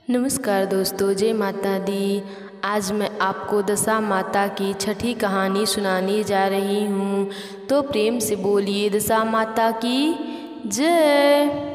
नमस्कार दोस्तों, जय माता दी। आज मैं आपको दशा माता की छठी कहानी सुनाने जा रही हूँ, तो प्रेम से बोलिए दशा माता की जय।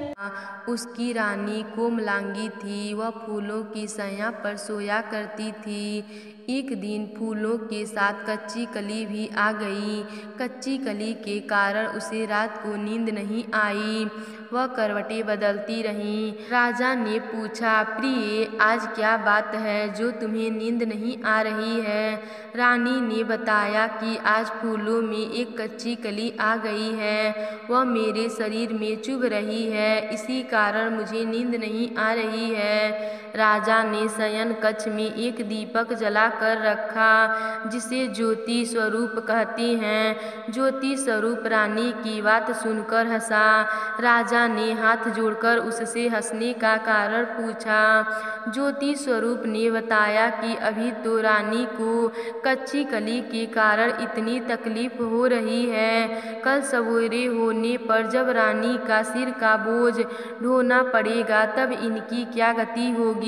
उसकी रानी कोमलांगी थी। वह फूलों की सैया पर सोया करती थी। एक दिन फूलों के साथ कच्ची कली भी आ गई। कच्ची कली के कारण उसे रात को नींद नहीं आई। वह करवटें बदलती रही। राजा ने पूछा, प्रिय, आज क्या बात है जो तुम्हें नींद नहीं आ रही है? रानी ने बताया कि आज फूलों में एक कच्ची कली आ गई है। वह मेरे शरीर में चुभ रही है, इसी कारण मुझे नींद नहीं आ रही है। राजा ने शयन कक्ष में एक दीपक जला कर रखा, जिसे ज्योति स्वरूप कहते हैं। ज्योति स्वरूप रानी की बात सुनकर हंसा। राजा ने हाथ जोड़कर उससे हंसने का कारण पूछा। ज्योति स्वरूप ने बताया कि अभी तो रानी को कच्ची कली के कारण इतनी तकलीफ हो रही है। कल सवेरे होने पर जब रानी का सिर का बोझ ढोना पड़ेगा, तब इनकी क्या गति होगी?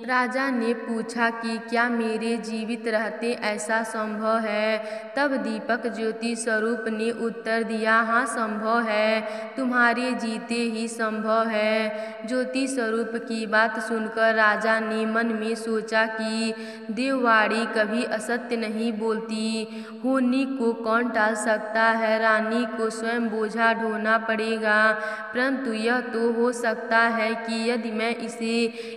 राजा ने पूछा कि क्या मेरे जीवित रहते ऐसा संभव है? तब दीपक ज्योति स्वरूप ने उत्तर दिया, हाँ संभव है, तुम्हारे जीते ही संभव है। ज्योति स्वरूप की बात सुनकर राजा ने मन में सोचा कि देववाणी कभी असत्य नहीं बोलती। होनी को कौन टाल सकता है? रानी को स्वयं बोझा ढोना पड़ेगा, परंतु यह तो हो सकता है कि यदि मैं इसे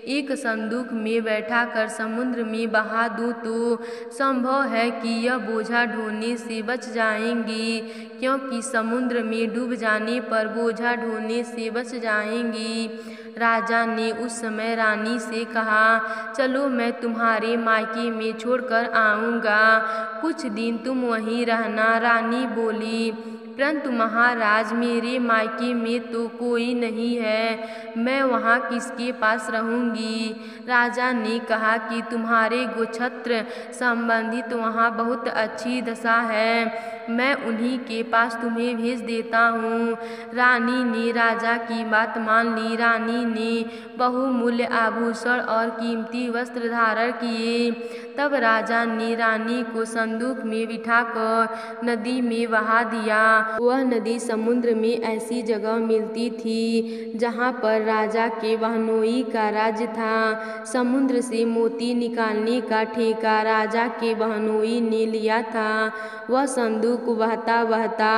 एक संदूक में बैठा कर समुद्र में बहा दूं तो संभव है कि यह बोझा ढोने से बच जाएंगी, क्योंकि समुद्र में डूब जाने पर बोझा ढोने से बच जाएंगी। राजा ने उस समय रानी से कहा, चलो मैं तुम्हारे मायके में छोड़कर आऊँगा, कुछ दिन तुम वहीं रहना। रानी बोली, परंतु महाराज, मेरे मायके में तो कोई नहीं है, मैं वहाँ किसके पास रहूँगी? राजा ने कहा कि तुम्हारे गोक्षत्र संबंधित वहाँ बहुत अच्छी दशा है, मैं उन्हीं के पास तुम्हें भेज देता हूँ। रानी ने राजा की बात मान ली। रानी ने बहुमूल्य आभूषण और कीमती वस्त्र धारण किए। तब राजा ने रानी को संदूक में बिठाकर नदी में बहा दिया। वह नदी समुद्र में ऐसी जगह मिलती थी जहाँ पर राजा के बहनोई का राज्य था। समुद्र से मोती निकालने का ठेका राजा के बहनोई ने लिया था। वह संदूक बहता बहता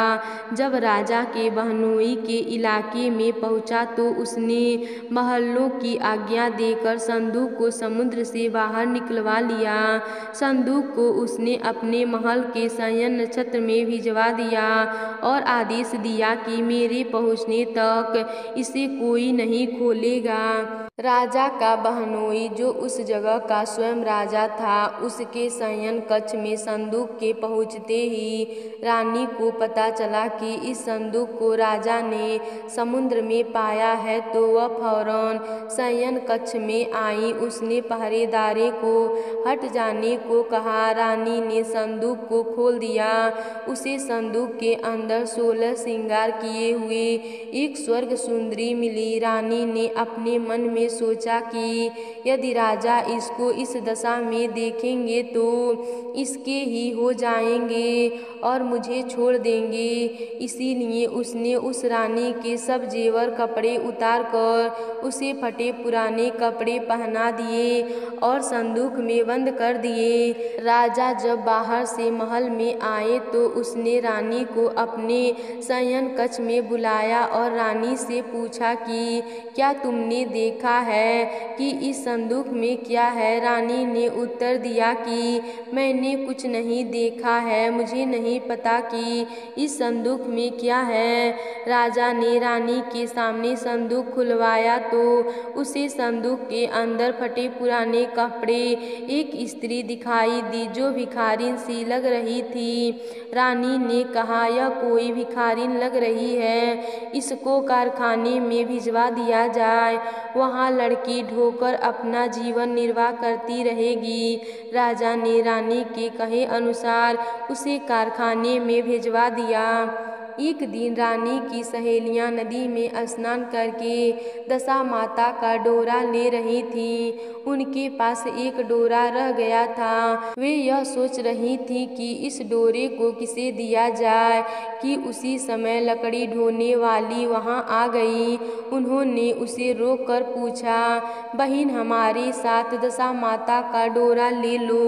जब राजा के बहनोई के इलाके में पहुंचा तो उसने महलों की आज्ञा देकर संदूक को समुद्र से बाहर निकलवा लिया। संदूक को उसने अपने महल के शयन नक्षत्र में भिजवा दिया और आदेश दिया कि मेरे पहुंचने तक इसे कोई नहीं खोलेगा। राजा का बहनोई, जो उस जगह का स्वयं राजा था, उसके शयन कक्ष में संदूक के पहुंचते ही रानी को पता चला कि इस संदूक को राजा ने समुद्र में पाया है, तो वह फौरन शयन कक्ष में आई। उसने पहरेदारे को हट जाने को कहा। रानी ने संदूक को खोल दिया। उसे संदूक के अंदर 16 श्रृंगार किए हुए एक स्वर्ग सुंदरी मिली। रानी ने अपने मन में सोचा कि यदि राजा इसको इस दशा में देखेंगे तो इसके ही हो जाएंगे और मुझे छोड़ देंगे। इसीलिए उसने उस रानी के सब जेवर कपड़े उतार कर उसे फटे पुराने कपड़े पहना दिए और संदूक में बंद कर दिए। राजा जब बाहर से महल में आए तो उसने रानी को अपने शयन कक्ष में बुलाया और रानी से पूछा कि क्या तुमने देखा है कि इस संदूक में क्या है? रानी ने उत्तर दिया कि मैंने कुछ नहीं देखा है, मुझे नहीं पता कि इस संदूक में क्या है। राजा ने रानी के सामने संदूक खुलवाया तो उसे संदूक के अंदर फटे पुराने कपड़े एक स्त्री दिखाई दी जो भिखारिन सी लग रही थी। रानी ने कहा, यह कोई भिखारिन लग रही है, इसको कारखाने में भिजवा दिया जाए, वहाँ लड़की ढोकर अपना जीवन निर्वाह करती रहेगी। राजा ने रानी के कहे अनुसार उसे कारखाने में भिजवा दिया। एक दिन रानी की सहेलियां नदी में स्नान करके दशा माता का डोरा ले रही थीं। उनके पास एक डोरा रह गया था। वे यह सोच रही थीं कि इस डोरे को किसे दिया जाए कि उसी समय लकड़ी ढोने वाली वहां आ गई। उन्होंने उसे रोक कर पूछा, बहन, हमारे साथ दशा माता का डोरा ले लो।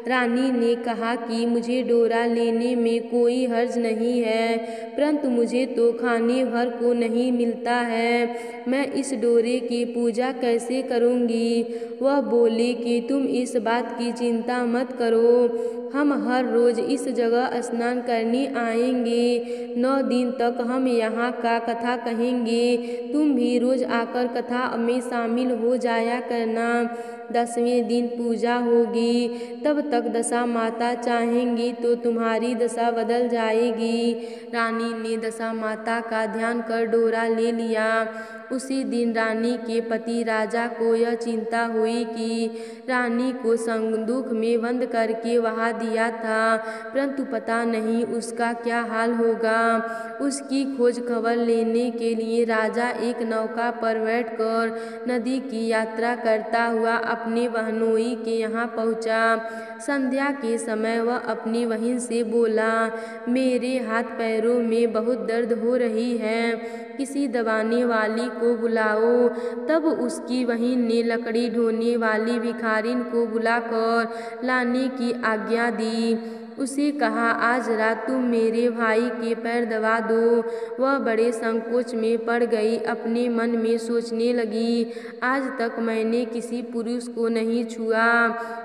रानी ने कहा कि मुझे डोरा लेने में कोई हर्ज नहीं है, परंतु मुझे तो खाने भर को नहीं मिलता है। मैं इस डोरे की पूजा कैसे करूंगी? वह बोले कि तुम इस बात की चिंता मत करो, हम हर रोज इस जगह स्नान करने आएंगे। 9 दिन तक हम यहाँ का कथा कहेंगे। तुम भी रोज आकर कथा में शामिल हो जाया करना। 10वें दिन पूजा होगी, तब तक दशा माता चाहेंगी तो तुम्हारी दशा बदल जाएगी। रानी ने दशा माता का ध्यान कर डोरा ले लिया। उसी दिन रानी के पति राजा को यह चिंता हुई कि रानी को संदूक में बंद करके वहां दिया था, परंतु पता नहीं उसका क्या हाल होगा। उसकी खोज खबर लेने के लिए राजा एक नौका पर बैठकर नदी की यात्रा करता हुआ अपने बहनोई के यहाँ पहुँचा। संध्या के समय वह अपनी बहन से बोला, मेरे हाथ पैरों में बहुत दर्द हो रही है, किसी दबाने वाली को बुलाओ। तब उसकी बहन ने लकड़ी ढोने वाली भिखारिन को बुलाकर लाने की आज्ञा दी। उसे कहा, आज रात तुम मेरे भाई के पैर दबा दो। वह बड़े संकोच में पड़ गई। अपने मन में सोचने लगी, आज तक मैंने किसी पुरुष को नहीं छुआ।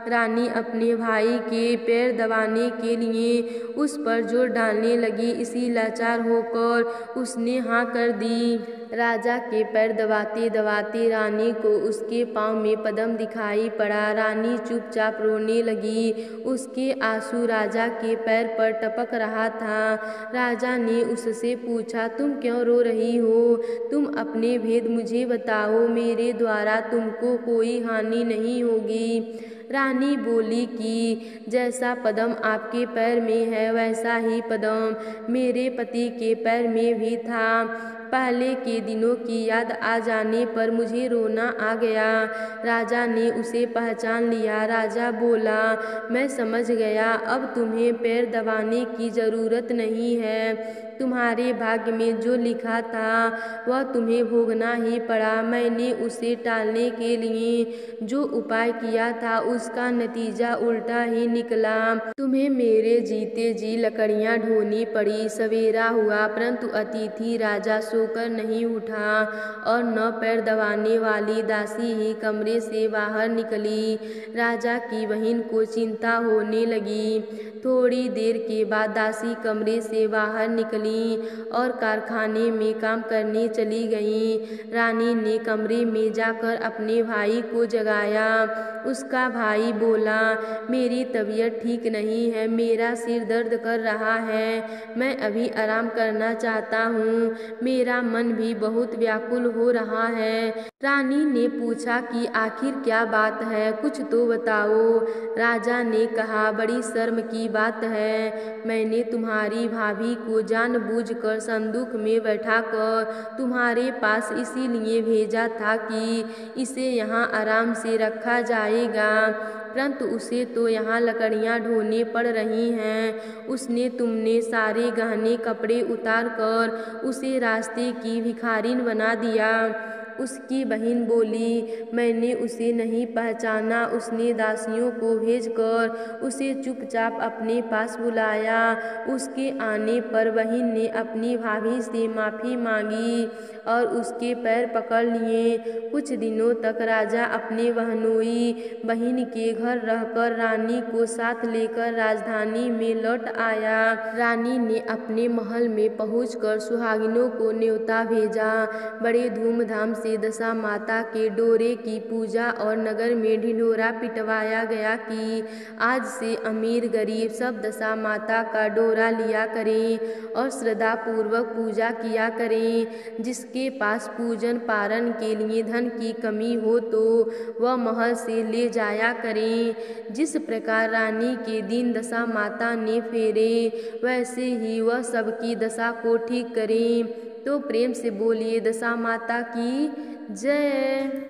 रानी अपने भाई के पैर दबाने के लिए उस पर जोर डालने लगी। इसी लाचार होकर उसने हाँ कर दी। राजा के पैर दबाते दबाते रानी को उसके पाँव में पद्म दिखाई पड़ा। रानी चुपचाप रोने लगी। उसके आंसू राजा के पैर पर टपक रहा था। राजा ने उससे पूछा, तुम क्यों रो रही हो? तुम अपने भेद मुझे बताओ, मेरे द्वारा तुमको कोई हानि नहीं होगी। रानी बोली कि जैसा पद्म आपके पैर में है वैसा ही पद्म मेरे पति के पैर में भी था। पहले के दिनों की याद आ जाने पर मुझे रोना आ गया। राजा ने उसे पहचान लिया। राजा बोला, मैं समझ गया, अब तुम्हें पैर दबाने की जरूरत नहीं है। तुम्हारे भाग्य में जो लिखा था वह तुम्हें भोगना ही पड़ा। मैंने उसे टालने के लिए जो उपाय किया था उसका नतीजा उल्टा ही निकला। तुम्हें मेरे जीते जी लकड़ियां ढोनी पड़ी। सवेरा हुआ, परंतु अतिथि राजा सोकर नहीं उठा और न पैर दबाने वाली दासी ही कमरे से बाहर निकली। राजा की बहन को चिंता होने लगी। थोड़ी देर के बाद दासी कमरे से बाहर निकली और कारखाने में काम करने चली गई। रानी ने कमरे में जाकर अपने भाई को जगाया। उसका भाई बोला, मेरी तबीयत ठीक नहीं है, मेरा सिर दर्द कर रहा है, मैं अभी आराम करना चाहता हूँ, मेरा मन भी बहुत व्याकुल हो रहा है। रानी ने पूछा कि आखिर क्या बात है, कुछ तो बताओ। राजा ने कहा, बड़ी शर्म की बात है, मैंने तुम्हारी भाभी को जानबूझकर संदूक में बैठाकर तुम्हारे पास इसीलिए भेजा था कि इसे यहाँ आराम से रखा जाएगा, परंतु उसे तो यहाँ लकड़ियाँ ढोने पड़ रही हैं। उसने तुमने सारे गहने कपड़े उतार कर उसे रास्ते की भिखारिन बना दिया। उसकी बहन बोली, मैंने उसे नहीं पहचाना। उसने दासियों को भेजकर उसे चुपचाप अपने पास बुलाया। उसके आने पर बहन ने अपनी भाभी से माफ़ी मांगी और उसके पैर पकड़ लिए। कुछ दिनों तक राजा अपने बहनोई बहन के घर रहकर रानी को साथ लेकर राजधानी में लौट आया। रानी ने अपने महल में पहुंचकर सुहागिनों को न्योता भेजा। बड़े धूमधाम से से दशा माता के डोरे की पूजा और नगर में ढिंढोरा पिटवाया गया कि आज से अमीर गरीब सब दशा माता का डोरा लिया करें और श्रद्धा पूर्वक पूजा किया करें। जिसके पास पूजन पारण के लिए धन की कमी हो तो वह महल से ले जाया करें। जिस प्रकार रानी के दिन दशा माता ने फेरे वैसे ही वह सबकी दशा को ठीक करें। तो प्रेम से बोलिए दशा माता की जय।